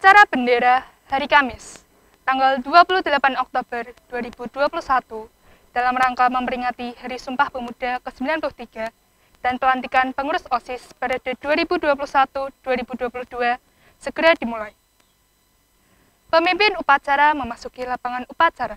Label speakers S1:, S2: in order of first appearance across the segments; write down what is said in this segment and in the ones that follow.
S1: Upacara Bendera Hari Kamis, tanggal 28 Oktober 2021 dalam rangka memperingati Hari Sumpah Pemuda ke-93 dan pelantikan pengurus OSIS periode 2021-2022 segera dimulai. Pemimpin upacara memasuki lapangan upacara.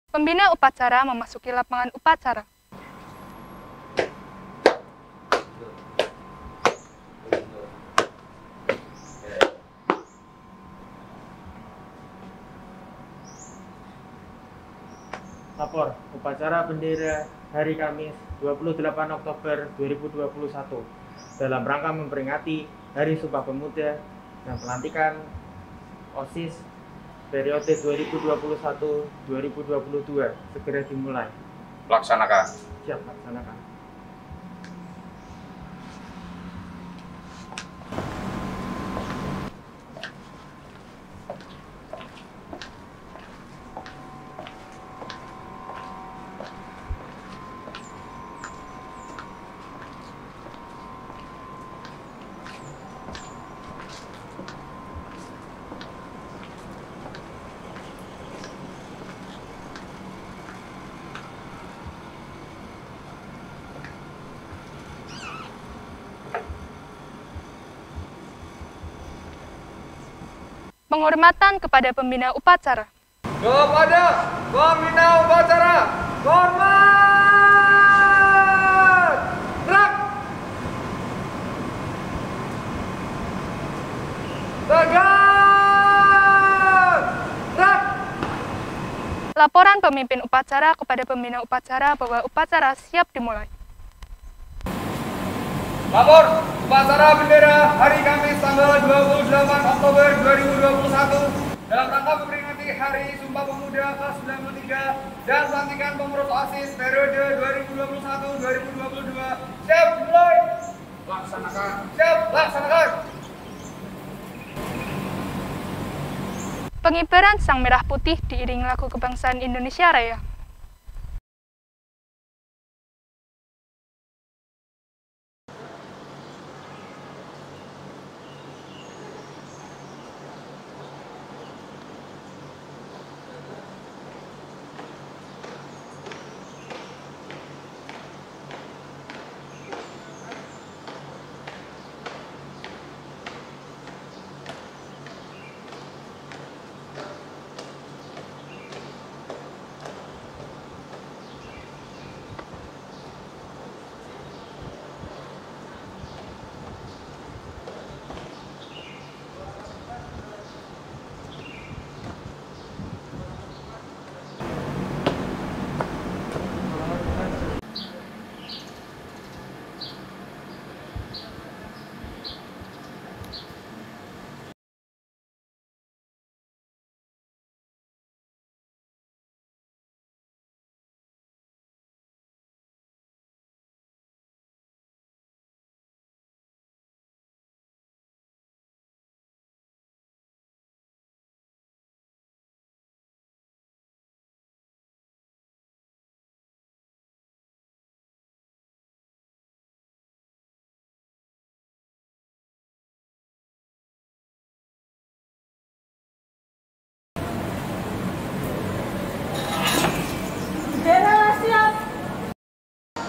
S1: Pembina upacara memasuki lapangan upacara.
S2: Lapor, upacara bendera hari Kamis 28 Oktober 2021 dalam rangka memperingati Hari Sumpah Pemuda dan pelantikan OSIS periode 2021-2022 segera dimulai.
S3: Laksanakan.
S2: Siap, laksanakan.
S1: Penghormatan kepada pembina upacara.
S3: Kepada pembina upacara, hormat! Gerak! Tegak! Gerak!
S1: Laporan pemimpin upacara kepada pembina upacara bahwa upacara siap dimulai.
S3: Lapor, upacara bendera hari Kamis tanggal 28 Oktober 2021 dalam rangka memperingati Hari Sumpah Pemuda ke-93 dan pelantikan pengurus OSIS periode 2021-2022. Siap dimulai. Laksanakan. Siap, laksanakan.
S1: Pengibaran Sang Merah Putih diiringi lagu kebangsaan Indonesia Raya.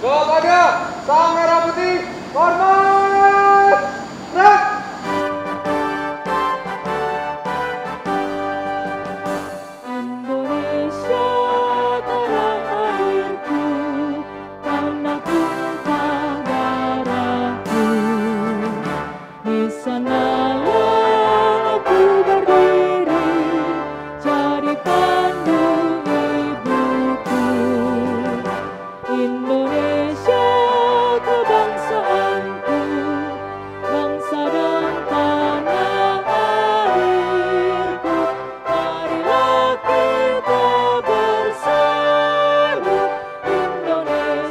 S3: Kepada Sang Merah Putih, hormat! Gerak!
S4: Indonesia tanah airku, tanah tumpah darahku. Di sanalah aku berdiri, jadi pandu ibuku. Indonesia kebangsaanku, bangsa dan tanah airku. Marilah kita bersatu, Indonesia.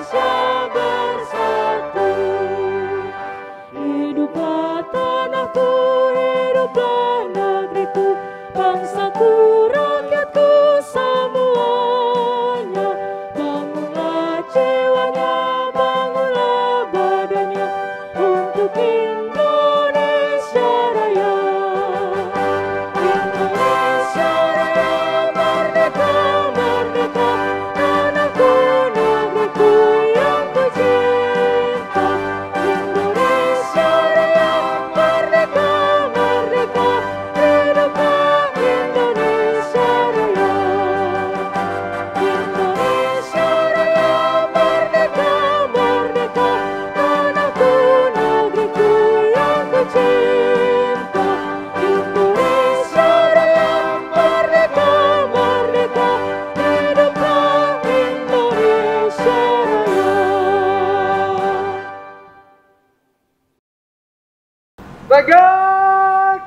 S3: Tegak!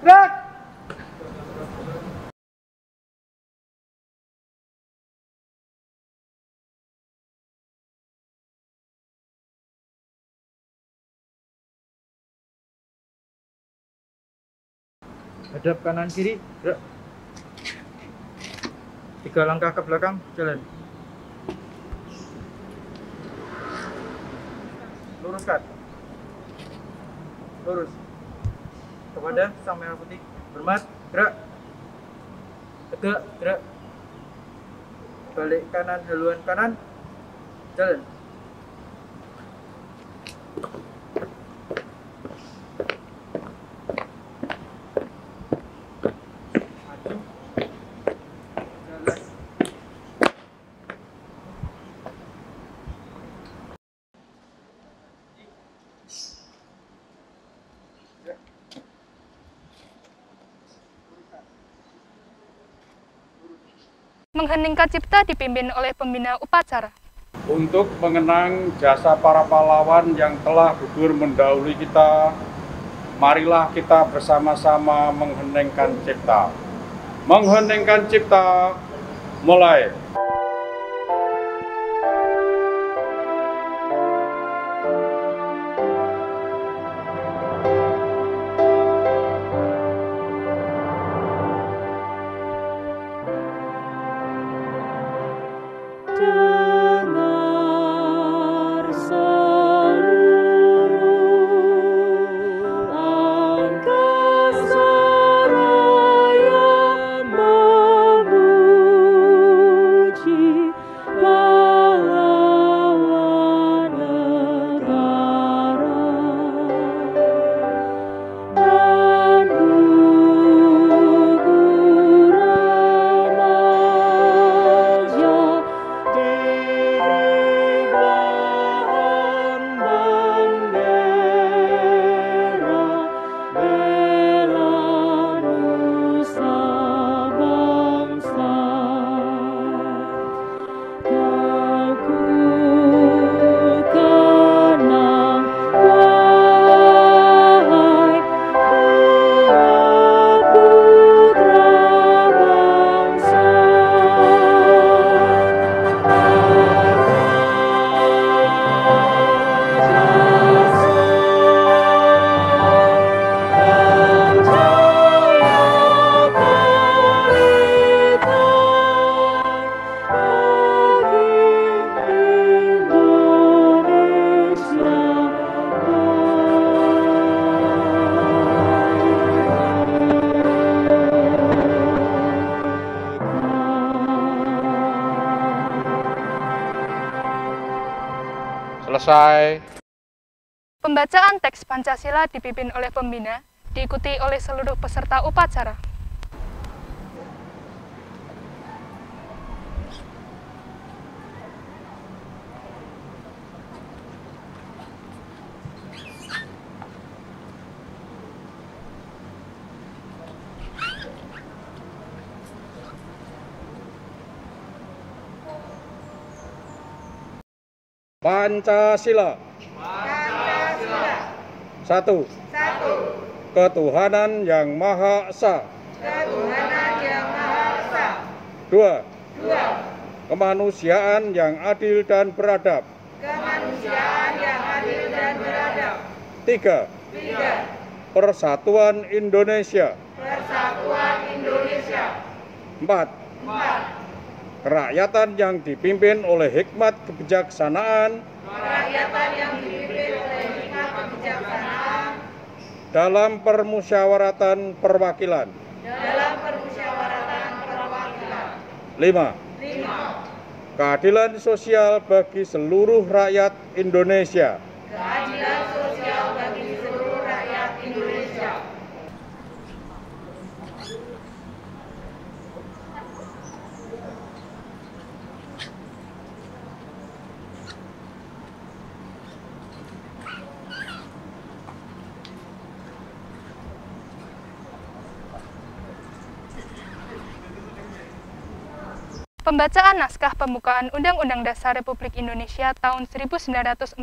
S3: Gerak!
S2: Hadap kanan kiri, gerak. 3 langkah ke belakang, jalan. Luruskan. Lurus. Kepada sang merah putih. Hormat, gerak. Tegak, gerak. Balik kanan, haluan kanan. Jalan. Maju. Jalan.
S1: Mengheningkan cipta dipimpin oleh pembina upacara.
S5: Untuk mengenang jasa para pahlawan yang telah gugur mendahului kita, marilah kita bersama-sama mengheningkan cipta. Mengheningkan cipta, mulai.
S4: Dengar seluruh angkasa raya memuji pahlawan negara dan gugur remaja diri bahan bendera bela nusa bangsa. Kau ku kenang wahai putra bangsa.
S5: Selesai.
S1: Pembacaan teks Pancasila dipimpin oleh pembina, diikuti oleh seluruh peserta upacara.
S5: Pancasila. Satu. Ketuhanan yang Maha Esa. Dua. Kemanusiaan yang adil dan beradab. Tiga. Persatuan Indonesia. Empat. Kerakyatan yang dipimpin oleh hikmat kebijaksanaan. Dalam permusyawaratan perwakilan. 5. Keadilan sosial bagi seluruh rakyat Indonesia.
S1: Pembacaan naskah pembukaan Undang-Undang Dasar Republik Indonesia tahun 1945.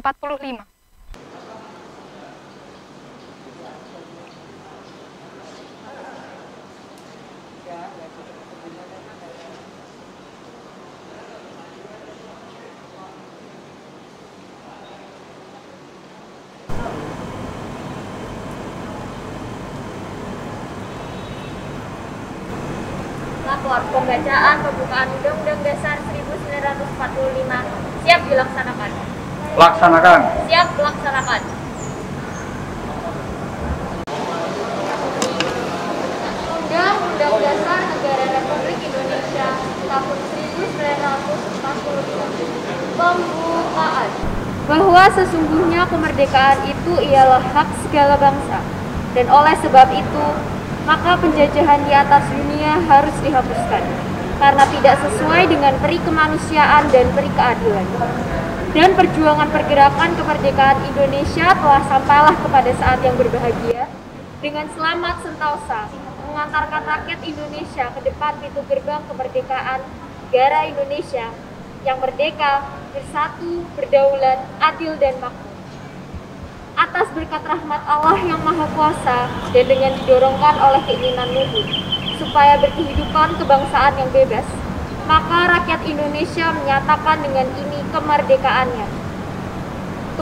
S6: lapor pembacaan pembukaan Undang-Undang Dasar 1945 siap dilaksanakan.
S3: Laksanakan.
S6: Siap dilaksanakan. Undang-Undang Dasar Negara Republik Indonesia tahun 1945. Pembukaan. Bahwa sesungguhnya kemerdekaan itu ialah hak segala bangsa, dan oleh sebab itu maka penjajahan di atas dunia harus dihapuskan karena tidak sesuai dengan peri kemanusiaan dan peri keadilan. Dan perjuangan pergerakan kemerdekaan Indonesia telah sampailah kepada saat yang berbahagia dengan selamat sentosa mengantarkan rakyat Indonesia ke depan pintu gerbang kemerdekaan negara Indonesia yang merdeka, bersatu, berdaulat, adil dan makmur. Atas berkat rahmat Allah yang Maha Kuasa dan dengan didorongkan oleh keinginan luhur supaya berkehidupan kebangsaan yang bebas, maka rakyat Indonesia menyatakan dengan ini kemerdekaannya.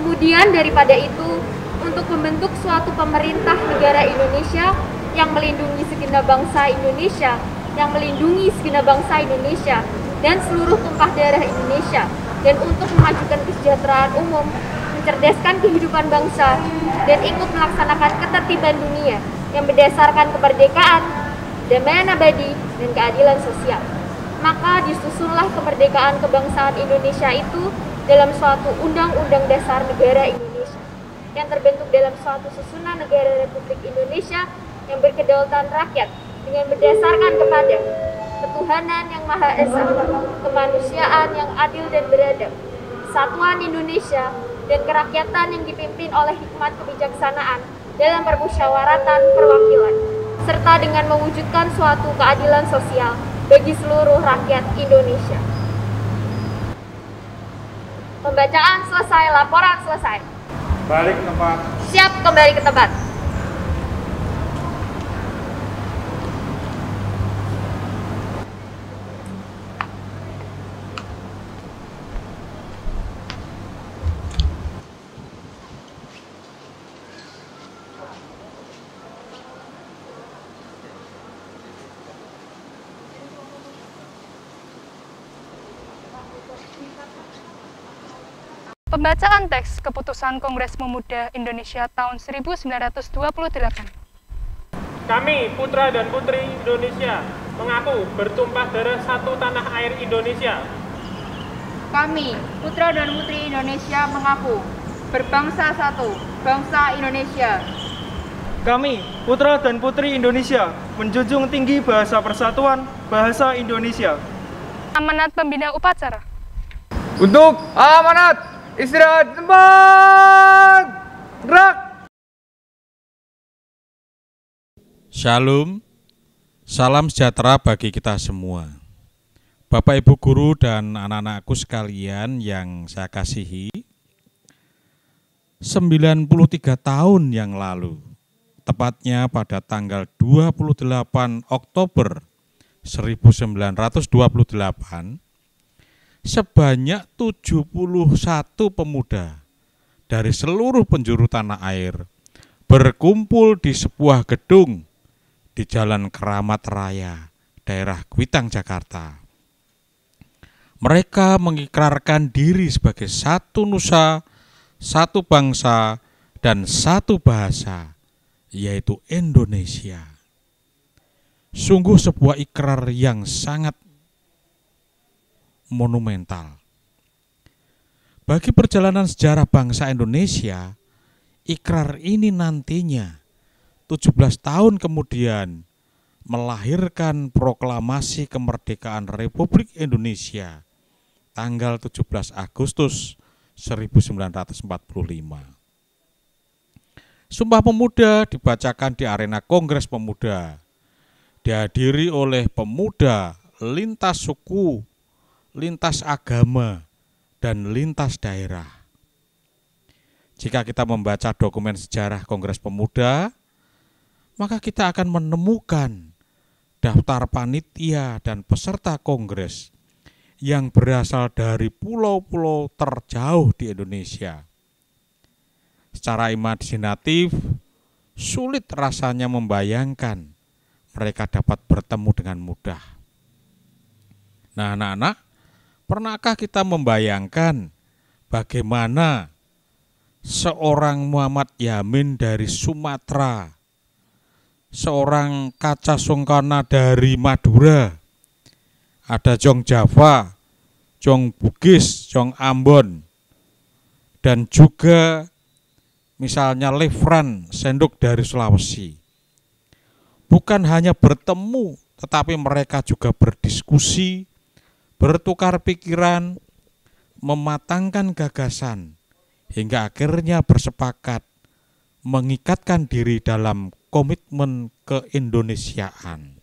S6: Kemudian daripada itu, untuk membentuk suatu pemerintah negara Indonesia yang melindungi segenap bangsa Indonesia, dan seluruh tumpah darah Indonesia, dan untuk memajukan kesejahteraan umum, mencerdaskan kehidupan bangsa, dan ikut melaksanakan ketertiban dunia yang berdasarkan kemerdekaan, damai abadi, dan keadilan sosial. Maka disusunlah kemerdekaan kebangsaan Indonesia itu dalam suatu Undang-Undang Dasar Negara Indonesia yang terbentuk dalam suatu susunan negara Republik Indonesia yang berkedaulatan rakyat dengan berdasarkan kepada ketuhanan yang Maha Esa, kemanusiaan yang adil dan beradab, kesatuan Indonesia, dan kerakyatan yang dipimpin oleh hikmat kebijaksanaan dalam permusyawaratan perwakilan, serta dengan mewujudkan suatu keadilan sosial bagi seluruh rakyat Indonesia. Pembacaan selesai, laporan selesai.
S5: Balik tempat.
S6: Siap kembali ke tempat.
S1: Pembacaan teks Keputusan Kongres Pemuda Indonesia tahun 1928.
S7: Kami, putra dan putri Indonesia, mengaku bertumpah darah satu tanah air Indonesia.
S8: Kami, putra dan putri Indonesia, mengaku berbangsa satu, bangsa Indonesia.
S2: Kami, putra dan putri Indonesia, menjunjung tinggi bahasa persatuan, bahasa Indonesia.
S1: Amanat Pembina Upacara.
S3: Untuk amanat, istirahat di tempat. Gerak.
S9: Shalom, salam sejahtera bagi kita semua. Bapak Ibu Guru dan anak-anakku sekalian yang saya kasihi, 93 tahun yang lalu, tepatnya pada tanggal 28 Oktober 1928, sebanyak 71 pemuda dari seluruh penjuru tanah air berkumpul di sebuah gedung di Jalan Keramat Raya, daerah Kuitang, Jakarta. Mereka mengikrarkan diri sebagai satu nusa, satu bangsa, dan satu bahasa, yaitu Indonesia. Sungguh sebuah ikrar yang sangat monumental. Bagi perjalanan sejarah bangsa Indonesia, ikrar ini nantinya 17 tahun kemudian melahirkan proklamasi kemerdekaan Republik Indonesia tanggal 17 Agustus 1945. Sumpah Pemuda dibacakan di arena Kongres Pemuda, dihadiri oleh pemuda lintas suku, lintas agama, dan lintas daerah. Jika kita membaca dokumen sejarah Kongres Pemuda, maka kita akan menemukan daftar panitia dan peserta kongres yang berasal dari pulau-pulau terjauh di Indonesia. Secara imajinatif, sulit rasanya membayangkan mereka dapat bertemu dengan mudah. Nah, anak-anak, pernahkah kita membayangkan bagaimana seorang Muhammad Yamin dari Sumatera, seorang Kaca Sungkana dari Madura, ada Jong Java, Jong Bugis, Jong Ambon, dan juga misalnya Lefran Senduk dari Sulawesi. Bukan hanya bertemu, tetapi mereka juga berdiskusi, bertukar pikiran, mematangkan gagasan, hingga akhirnya bersepakat mengikatkan diri dalam komitmen keindonesiaan.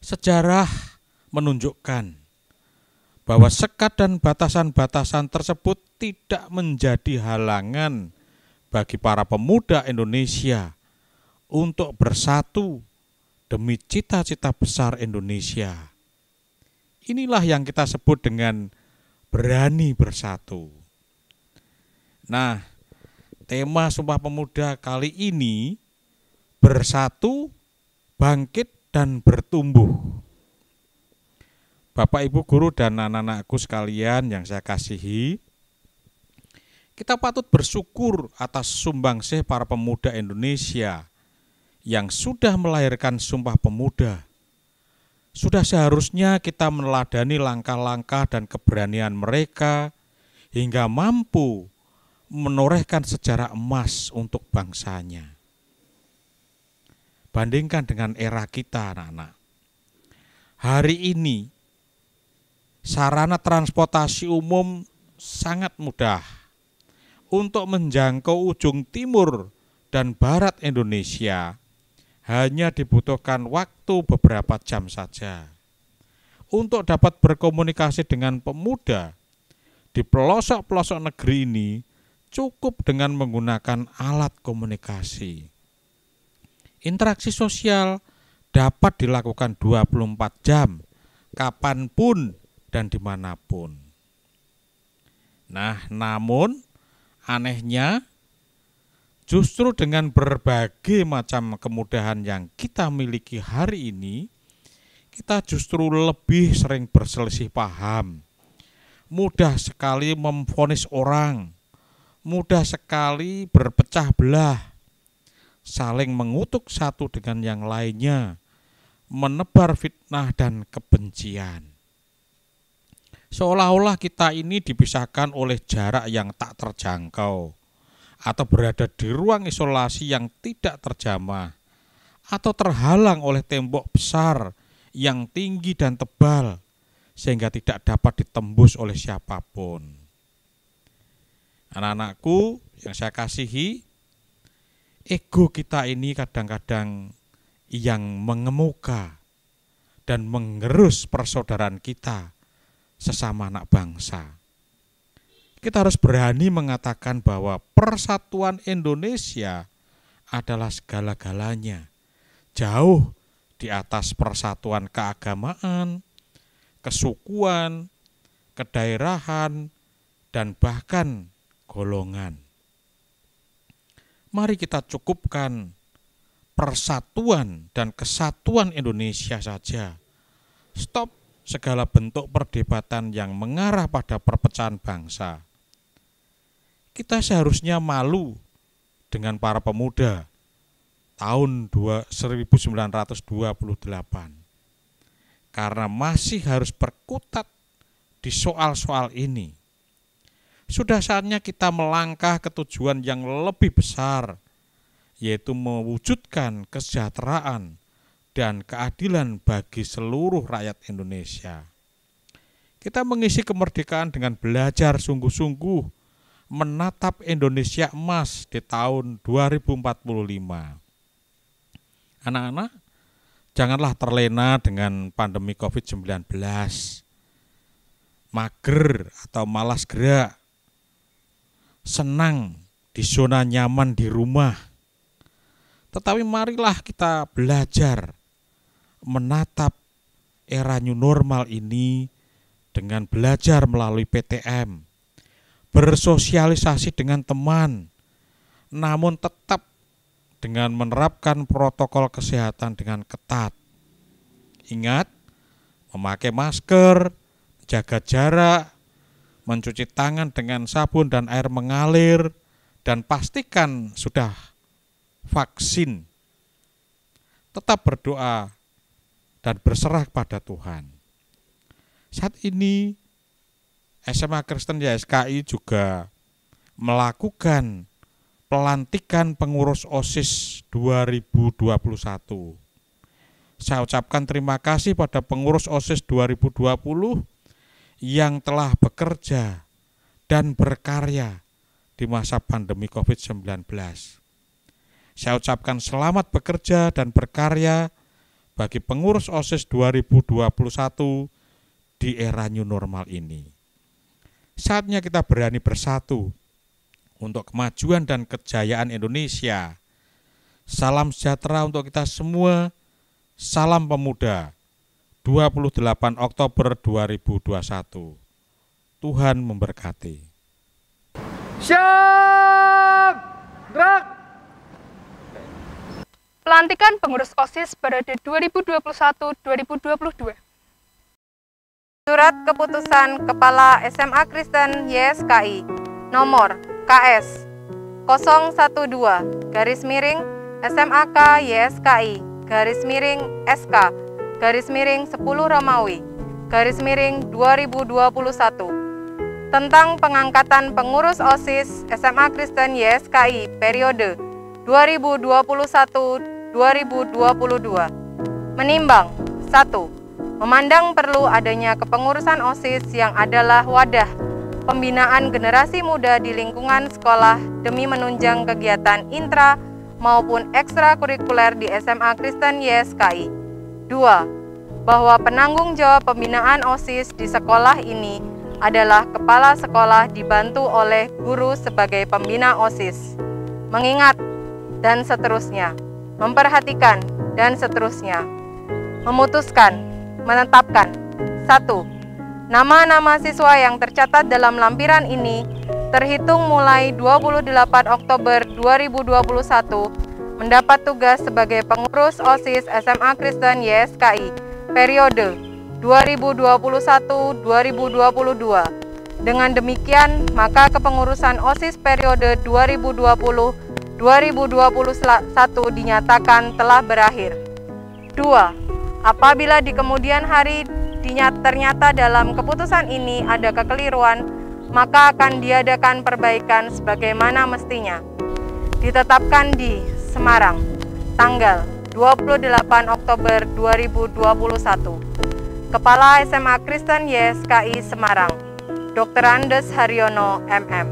S9: Sejarah menunjukkan bahwa sekat dan batasan-batasan tersebut tidak menjadi halangan bagi para pemuda Indonesia untuk bersatu demi cita-cita besar Indonesia. Inilah yang kita sebut dengan berani bersatu. Nah, tema Sumpah Pemuda kali ini bersatu, bangkit, dan bertumbuh. Bapak, Ibu guru dan anak-anakku sekalian yang saya kasihi, kita patut bersyukur atas sumbangsih para pemuda Indonesia yang sudah melahirkan Sumpah Pemuda. Sudah seharusnya kita meneladani langkah-langkah dan keberanian mereka hingga mampu menorehkan sejarah emas untuk bangsanya. Bandingkan dengan era kita, anak-anak. Hari ini sarana transportasi umum sangat mudah untuk menjangkau ujung timur dan barat Indonesia. Hanya dibutuhkan waktu beberapa jam saja. Untuk dapat berkomunikasi dengan pemuda di pelosok-pelosok negeri ini, cukup dengan menggunakan alat komunikasi. Interaksi sosial dapat dilakukan 24 jam, kapanpun dan dimanapun. Nah, namun anehnya, justru dengan berbagai macam kemudahan yang kita miliki hari ini, kita justru lebih sering berselisih paham. Mudah sekali memvonis orang, mudah sekali berpecah belah, saling mengutuk satu dengan yang lainnya, menebar fitnah dan kebencian. Seolah-olah kita ini dipisahkan oleh jarak yang tak terjangkau, atau berada di ruang isolasi yang tidak terjamah, atau terhalang oleh tembok besar yang tinggi dan tebal, sehingga tidak dapat ditembus oleh siapapun. Anak-anakku yang saya kasihi, ego kita ini kadang-kadang yang mengemuka dan mengerus persaudaraan kita sesama anak bangsa. Kita harus berani mengatakan bahwa persatuan Indonesia adalah segala-galanya, jauh di atas persatuan keagamaan, kesukuan, kedaerahan, dan bahkan golongan. Mari kita cukupkan persatuan dan kesatuan Indonesia saja. Stop segala bentuk perdebatan yang mengarah pada perpecahan bangsa. Kita seharusnya malu dengan para pemuda tahun 1928 karena masih harus berkutat di soal-soal ini. Sudah saatnya kita melangkah ke tujuan yang lebih besar, yaitu mewujudkan kesejahteraan dan keadilan bagi seluruh rakyat Indonesia. Kita mengisi kemerdekaan dengan belajar sungguh-sungguh menatap Indonesia emas di tahun 2045. Anak-anak, janganlah terlena dengan pandemi COVID-19, mager atau malas gerak, senang di zona nyaman di rumah. Tetapi marilah kita belajar menatap era new normal ini dengan belajar melalui PTM, bersosialisasi dengan teman, namun tetap dengan menerapkan protokol kesehatan dengan ketat. Ingat, memakai masker, jaga jarak, mencuci tangan dengan sabun dan air mengalir, dan pastikan sudah vaksin. Tetap berdoa dan berserah kepada Tuhan. Saat ini SMA Kristen YSKI juga melakukan pelantikan pengurus OSIS 2021. Saya ucapkan terima kasih pada pengurus OSIS 2020 yang telah bekerja dan berkarya di masa pandemi COVID-19. Saya ucapkan selamat bekerja dan berkarya bagi pengurus OSIS 2021 di era new normal ini. Saatnya kita berani bersatu untuk kemajuan dan kejayaan Indonesia. Salam sejahtera untuk kita semua. Salam Pemuda, 28 Oktober 2021. Tuhan memberkati.
S3: Siap! Gerak!
S1: Pelantikan pengurus OSIS periode 2021-2022.
S8: Surat Keputusan Kepala SMA Kristen YSKI nomor KS 012-SMAK YSKI _SK _10 Romawi _2021 tentang pengangkatan pengurus OSIS SMA Kristen YSKI periode 2021-2022. Menimbang 1. Memandang perlu adanya kepengurusan OSIS yang adalah wadah pembinaan generasi muda di lingkungan sekolah demi menunjang kegiatan intra maupun ekstrakurikuler di SMA Kristen YSKI. 2. Bahwa penanggung jawab pembinaan OSIS di sekolah ini adalah kepala sekolah dibantu oleh guru sebagai pembina OSIS. Mengingat dan seterusnya, memperhatikan dan seterusnya. Memutuskan, menetapkan 1. Nama-nama siswa yang tercatat dalam lampiran ini terhitung mulai 28 Oktober 2021 mendapat tugas sebagai pengurus OSIS SMA Kristen YSKI periode 2021-2022. Dengan demikian, maka kepengurusan OSIS periode 2020-2021 dinyatakan telah berakhir. 2. Apabila di kemudian hari ternyata dalam keputusan ini ada kekeliruan, maka akan diadakan perbaikan sebagaimana mestinya. Ditetapkan di Semarang, tanggal 28 Oktober 2021. Kepala SMA Kristen YSKI Semarang, Dr. Andes Haryono, MM.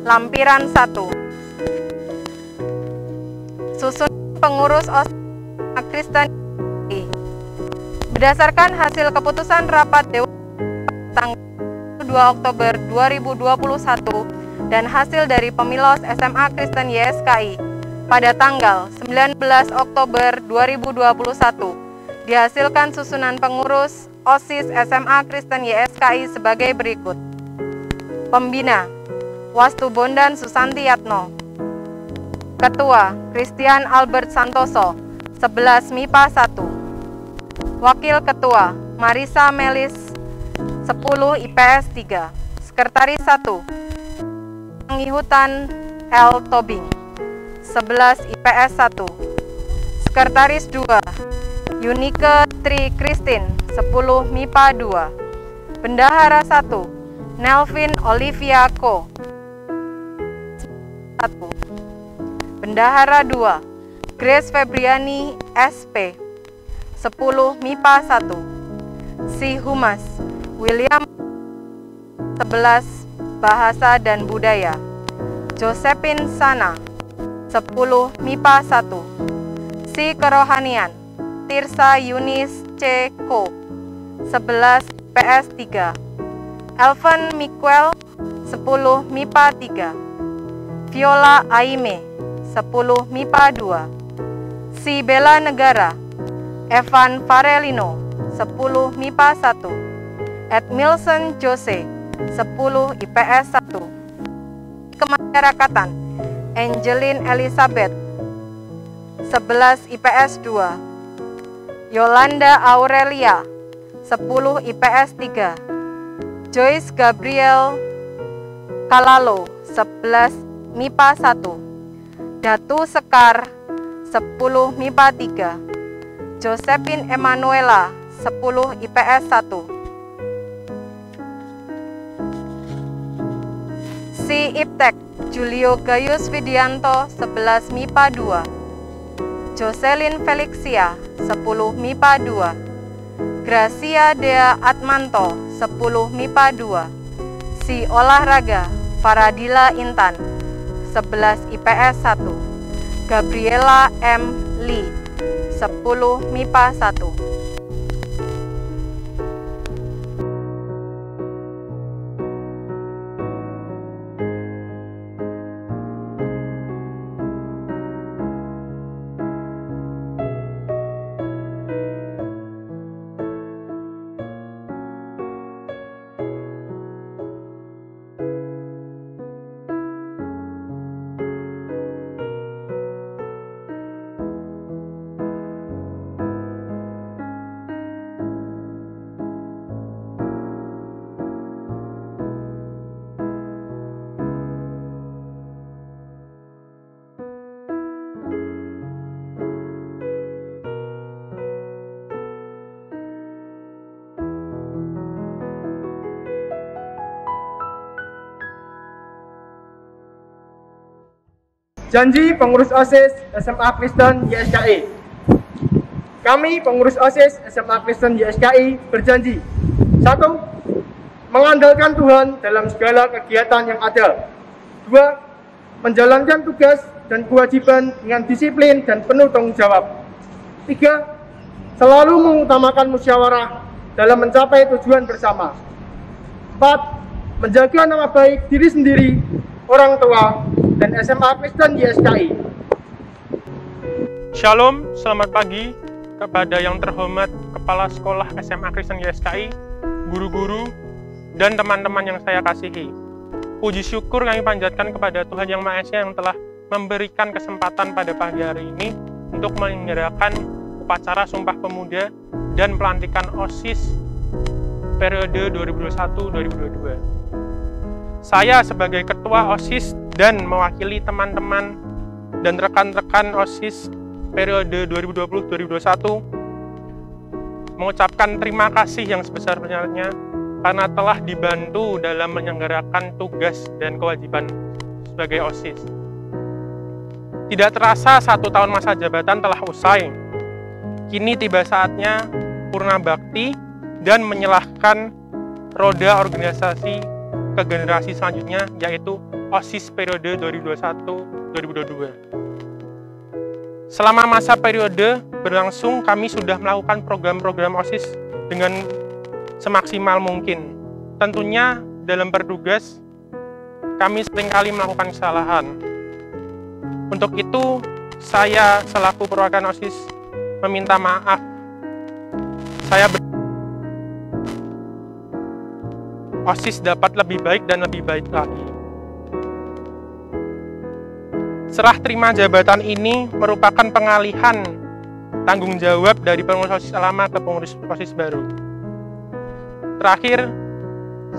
S8: Lampiran 1. Susunan pengurus OSIS Kristen YSKI. Berdasarkan hasil keputusan rapat Dewan tanggal 2 Oktober 2021 dan hasil dari pemilos SMA Kristen YSKI pada tanggal 19 Oktober 2021, dihasilkan susunan pengurus OSIS SMA Kristen YSKI sebagai berikut. Pembina, Wastu Bondan Susanti Yatno. Ketua, Christian Albert Santoso, 11 MIPA 1. Wakil Ketua, Marisa Melis, 10 IPS 3. Sekretaris 1, Penghihutan L. Tobing, 11 IPS 1. Sekretaris 2, Yunike Tri Christine, 10 MIPA 2. Bendahara 1, Nelvin Olivia Ko, 1. Bendahara 2, Grace Febriani SP, 10 MIPA 1. Si Humas, William, 11 Bahasa dan Budaya. Josephine Sana, 10 MIPA 1. Si Kerohanian, Tirsa Yunis C. Ko, 11 PS 3. Elvan Miguel, 10 MIPA 3. Viola Aime, 10 MIPA 2. Si Bella Negara, Evan Farelino, 10 MIPA 1. Edmilson Jose, 10 IPS 1. Kemasyarakatan, Angeline Elizabeth, 11 IPS 2. Yolanda Aurelia, 10 IPS 3. Joyce Gabriel Kalalo, 11 MIPA 1. Datu Sekar, 10 MIPA 3. Josephine Emanuela, 10 IPS 1. Si Iptek Julio Gayus Widianto, 11 MIPA 2. Jocelyn Felixia, 10 MIPA 2. Gracia Dea Atmanto, 10 MIPA 2. Si Olahraga Faradila Intan, 11 IPS 1. Gabriela M. Lee, 10 MIPA 1.
S2: Janji pengurus OSIS SMA Kristen YSKI. Kami pengurus OSIS SMA Kristen YSKI berjanji: 1. Mengandalkan Tuhan dalam segala kegiatan yang ada. 2. Menjalankan tugas dan kewajiban dengan disiplin dan penuh tanggung jawab. 3. Selalu mengutamakan musyawarah dalam mencapai tujuan bersama. 4. Menjaga nama baik diri sendiri, orang tua, dan SMA Kristen YSKI.
S7: Shalom, selamat pagi kepada yang terhormat Kepala Sekolah SMA Kristen YSKI, guru-guru, dan teman-teman yang saya kasihi. Puji syukur kami panjatkan kepada Tuhan Yang Maha Esa yang telah memberikan kesempatan pada pagi hari ini untuk menyelenggarakan upacara Sumpah Pemuda dan pelantikan OSIS periode 2021-2022. Saya sebagai Ketua OSIS dan mewakili teman-teman dan rekan-rekan OSIS periode 2020-2021 mengucapkan terima kasih yang sebesar-besarnya karena telah dibantu dalam menyelenggarakan tugas dan kewajiban sebagai OSIS. Tidak terasa 1 tahun masa jabatan telah usai. Kini tiba saatnya purna bakti dan menyerahkan roda organisasi ke generasi selanjutnya, yaitu OSIS periode 2021-2022. Selama masa periode berlangsung, kami sudah melakukan program-program OSIS dengan semaksimal mungkin. Tentunya dalam bertugas, kami seringkali melakukan kesalahan. Untuk itu, saya selaku perwakilan OSIS meminta maaf. OSIS dapat lebih baik dan lebih baik lagi. Serah terima jabatan ini merupakan pengalihan tanggung jawab dari pengurus OSIS lama ke pengurus OSIS baru. Terakhir,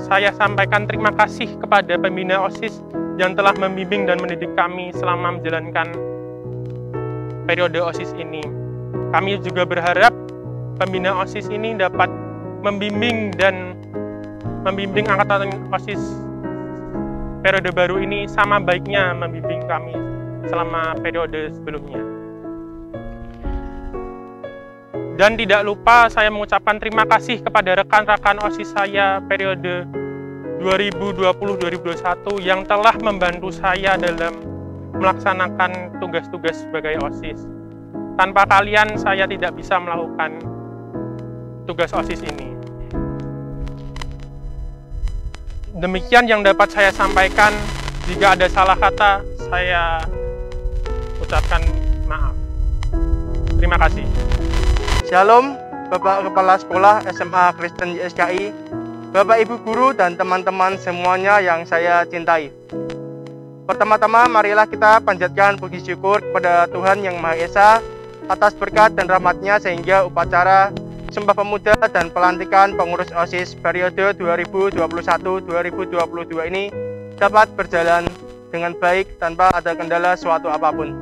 S7: saya sampaikan terima kasih kepada pembina OSIS yang telah membimbing dan mendidik kami selama menjalankan periode OSIS ini. Kami juga berharap pembina OSIS ini dapat membimbing angkatan OSIS periode baru ini sama baiknya membimbing kami selama periode sebelumnya. Dan tidak lupa saya mengucapkan terima kasih kepada rekan-rekan OSIS saya periode 2020-2021 yang telah membantu saya dalam melaksanakan tugas-tugas sebagai OSIS. Tanpa kalian saya tidak bisa melakukan tugas OSIS ini. Demikian yang dapat saya sampaikan. Jika ada salah kata, saya ucapkan maaf. Terima kasih.
S2: Shalom, Bapak Kepala Sekolah SMA Kristen YSKI, Bapak Ibu Guru dan teman-teman semuanya yang saya cintai. Pertama-tama marilah kita panjatkan puji syukur kepada Tuhan Yang Maha Esa
S10: atas berkat dan rahmat-Nya sehingga upacara Sumpah Pemuda dan pelantikan pengurus OSIS periode 2021-2022 ini dapat berjalan dengan baik tanpa ada kendala suatu apapun.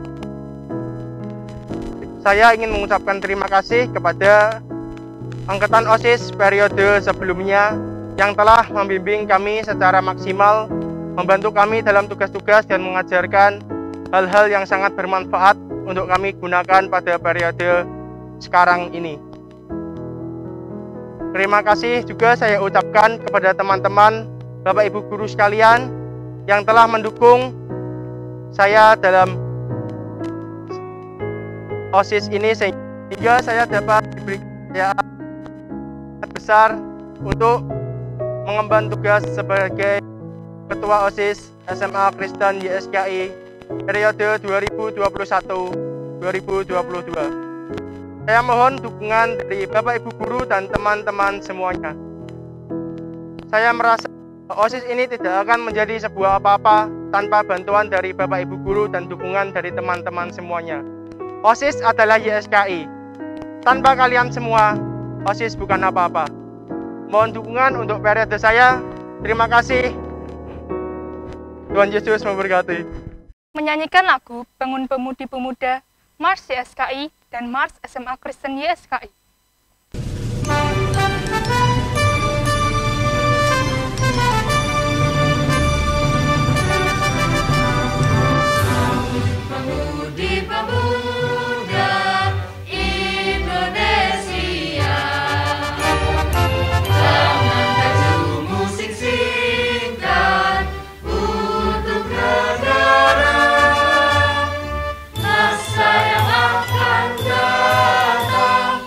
S10: Saya ingin mengucapkan terima kasih kepada angkatan OSIS periode sebelumnya yang telah membimbing kami secara maksimal, membantu kami dalam tugas-tugas dan mengajarkan hal-hal yang sangat bermanfaat untuk kami gunakan pada periode sekarang ini. Terima kasih juga saya ucapkan kepada teman-teman, Bapak Ibu guru sekalian yang telah mendukung saya dalam OSIS ini sehingga saya dapat diberi kepercayaan besar untuk mengemban tugas sebagai Ketua OSIS SMA Kristen YSKI periode 2021-2022. Saya mohon dukungan dari Bapak Ibu guru dan teman-teman semuanya. Saya merasa OSIS ini tidak akan menjadi sebuah apa-apa tanpa bantuan dari Bapak Ibu guru dan dukungan dari teman-teman semuanya. OSIS adalah YSKI. Tanpa kalian semua, OSIS bukan apa-apa. Mohon dukungan untuk periode saya. Terima kasih. Tuhan Yesus memberkati.
S1: Menyanyikan lagu Bangun Pemudi Pemuda, Mars YSKI, dan Mars SMA Kristen YSKI.
S4: Pemudi pemuda Indonesia, jangan baju musik singkat untuk negara. Masa yang akan datang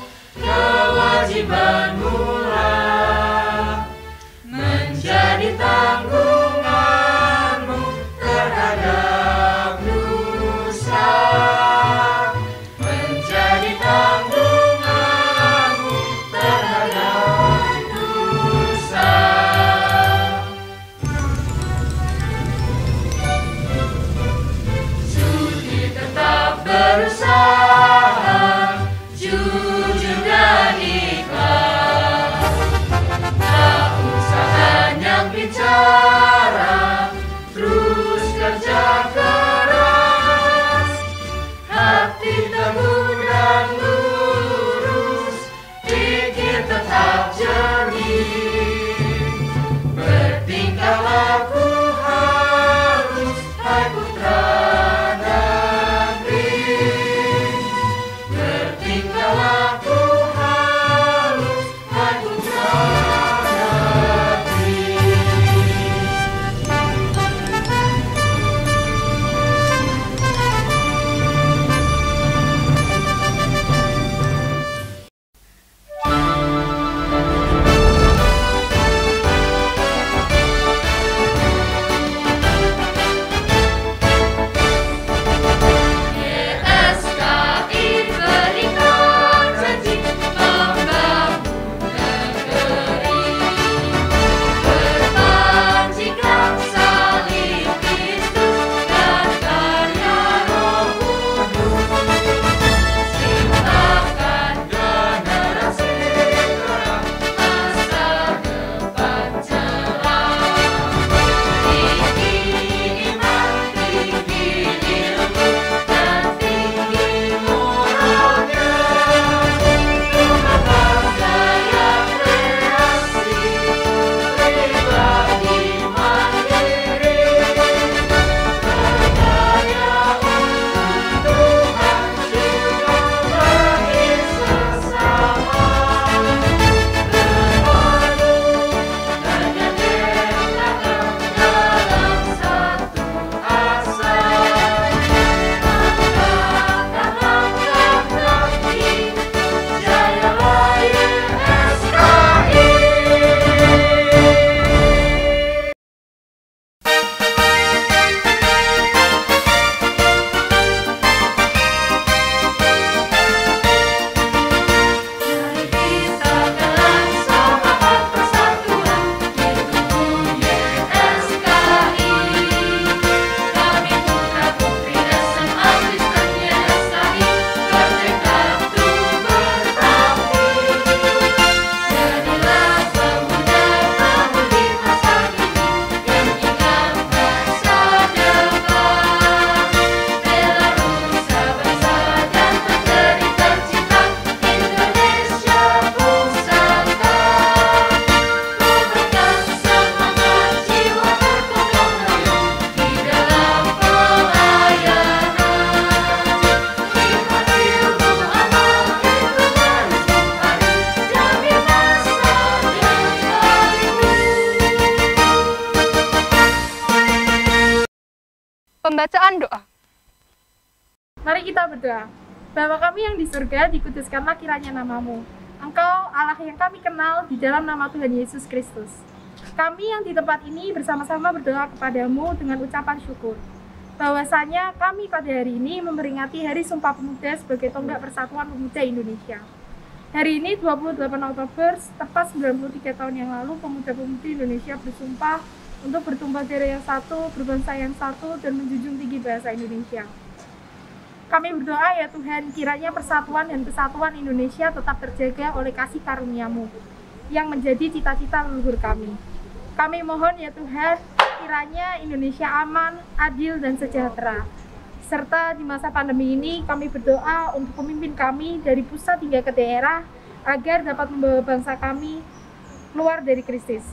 S1: Pembacaan doa.
S11: Mari kita berdoa. Bapa kami yang di surga, dikuduskanlah kiranya namamu. Engkau Allah yang kami kenal di dalam nama Tuhan Yesus Kristus. Kami yang di tempat ini bersama-sama berdoa kepadamu dengan ucapan syukur. Bahwasanya kami pada hari ini memperingati Hari Sumpah Pemuda sebagai tonggak Persatuan Pemuda Indonesia. Hari ini 28 Oktober, tepat 93 tahun yang lalu, pemuda-pemudi Indonesia bersumpah untuk bertumpah darah yang satu, berbangsa yang satu, dan menjunjung tinggi bahasa Indonesia. Kami berdoa ya Tuhan, kiranya persatuan dan kesatuan Indonesia tetap terjaga oleh kasih karunia-Mu yang menjadi cita-cita leluhur kami. Kami mohon ya Tuhan, kiranya Indonesia aman, adil, dan sejahtera. Serta di masa pandemi ini kami berdoa untuk pemimpin kami dari pusat hingga ke daerah agar dapat membawa bangsa kami keluar dari krisis.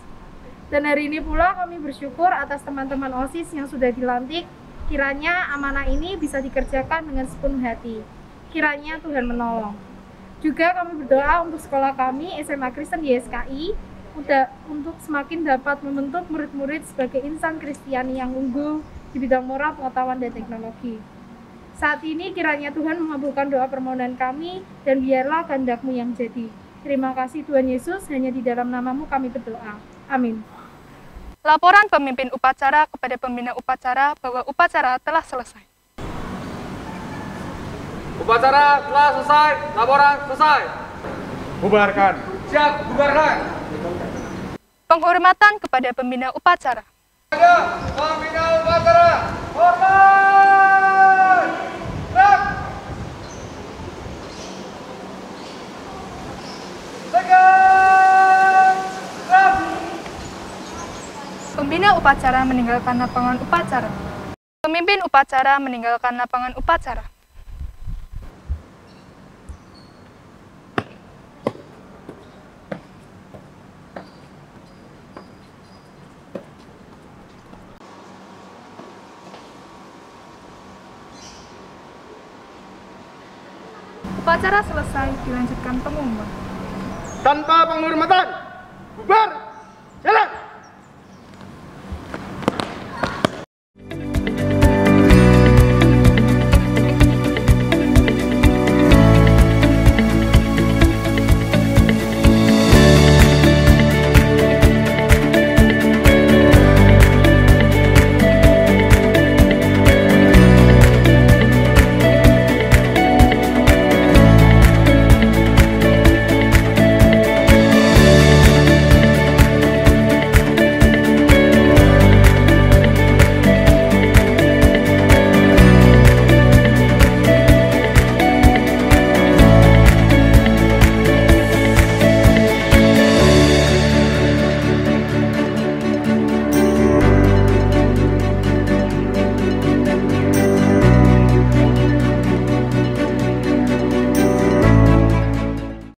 S11: Dan hari ini pula kami bersyukur atas teman-teman OSIS yang sudah dilantik. Kiranya amanah ini bisa dikerjakan dengan sepenuh hati. Kiranya Tuhan menolong. Juga kami berdoa untuk sekolah kami SMA Kristen YSKI untuk semakin dapat membentuk murid-murid sebagai insan Kristiani yang unggul di bidang moral, pengetahuan, dan teknologi. Saat ini kiranya Tuhan mengabulkan doa permohonan kami dan biarlah kehendak-Mu yang jadi. Terima kasih Tuhan Yesus, hanya di dalam nama-Mu kami berdoa. Amin.
S1: Laporan pemimpin upacara kepada pembina upacara bahwa upacara telah selesai.
S3: Upacara telah selesai, laporan selesai.
S5: Bubarkan.
S3: Siap, bubarkan.
S1: Penghormatan kepada pembina upacara.
S3: Pembina upacara, hormat! Gerak! Tegak! Gerak!
S1: Pembina upacara meninggalkan lapangan upacara. Pemimpin upacara meninggalkan lapangan upacara. Upacara selesai, dilanjutkan pengumuman.
S2: Tanpa penghormatan, bubar, jalan!